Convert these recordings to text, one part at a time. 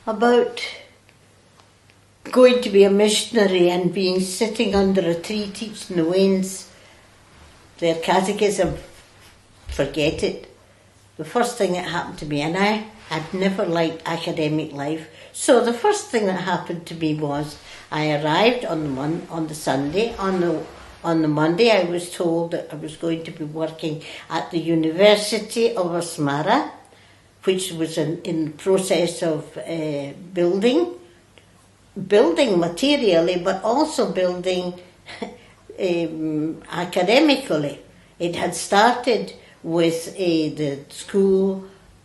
about going to be a missionary and being sitting under a tree teaching the Waynes their catechism. Forget it. The first thing that happened to me, and I had never liked academic life, so the first thing that happened to me was I arrived on the Sunday. On the Monday I was told that I was going to be working at the University of Asmara, which was in the process of building materially, but also building academically. It had started with the school,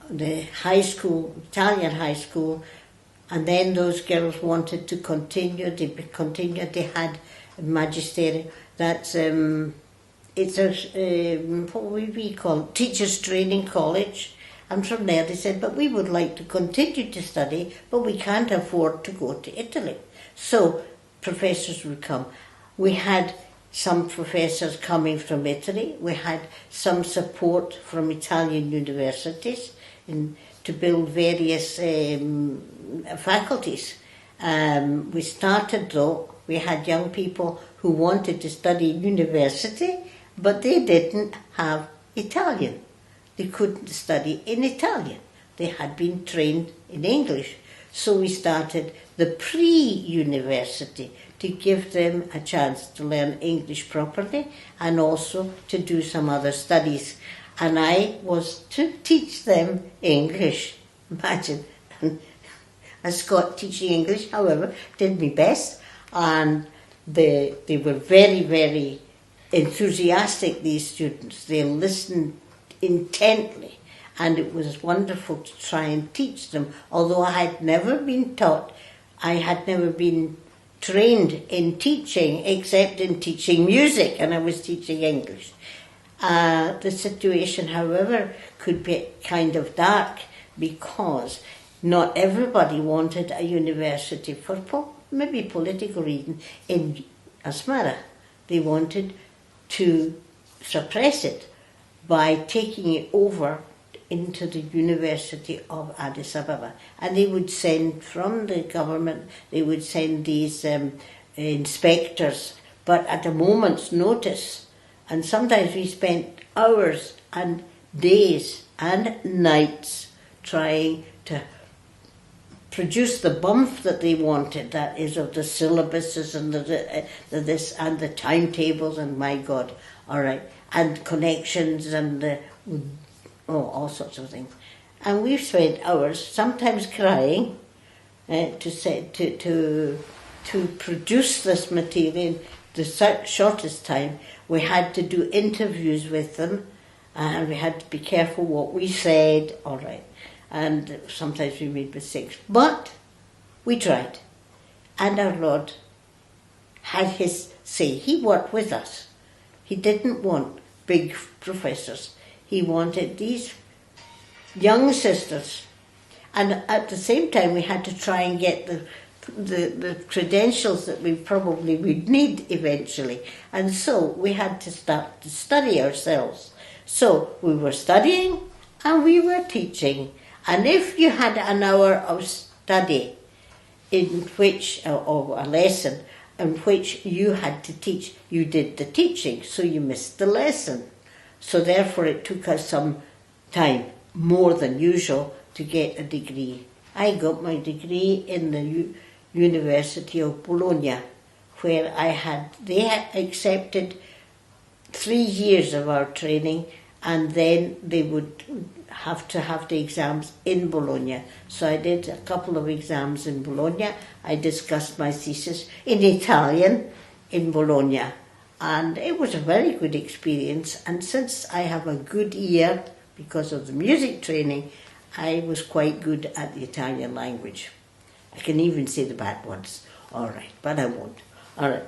the high school, Italian high school, and then those girls wanted to continue. They had magisterium. That's it's a what would we call it? Teachers Training College. And from there they said, but we would like to continue to study, but we can't afford to go to Italy. So professors would come. We had some professors coming from Italy. We had some support from Italian universities to build various faculties. We started though, we had young people who wanted to study university, but they didn't have Italian. They couldn't study in Italian. They had been trained in English. So we started the pre-university to give them a chance to learn English properly and also to do some other studies. And I was to teach them English. Imagine. A Scot teaching English, however, did my best. And they were very, very enthusiastic, these students. They listened intently, and it was wonderful to try and teach them. Although I had never been taught, I had never been trained in teaching except in teaching music, and I was teaching English. The situation, however, could be kind of dark because not everybody wanted a university for maybe political reasons in Asmara. They wanted to suppress it by taking it over into the University of Addis Ababa. And they would send from the government, they would send these inspectors, but at a moment's notice. And sometimes we spent hours and days and nights trying to produce the bump that they wanted, that is of the syllabuses and the this and the timetables, and my God, all right, and connections and all sorts of things. And we've spent hours, sometimes crying, to produce this material in the shortest time. We had to do interviews with them, and we had to be careful what we said, all right. And sometimes we made mistakes. But we tried. And our Lord had his say. He worked with us. He didn't want big professors. He wanted these young sisters. And at the same time, we had to try and get the credentials that we probably would need eventually. And so we had to start to study ourselves. So we were studying and we were teaching. And if you had an hour of study in which, or a lesson in which you had to teach, you did the teaching, so you missed the lesson. So therefore it took us some time, more than usual, to get a degree. I got my degree in the University of Bologna, where they had accepted 3 years of our training, and then they would have to have the exams in Bologna. So I did a couple of exams in Bologna. I discussed my thesis in Italian in Bologna. And it was a very good experience. And since I have a good ear because of the music training, I was quite good at the Italian language. I can even say the bad ones. All right, but I won't. All right.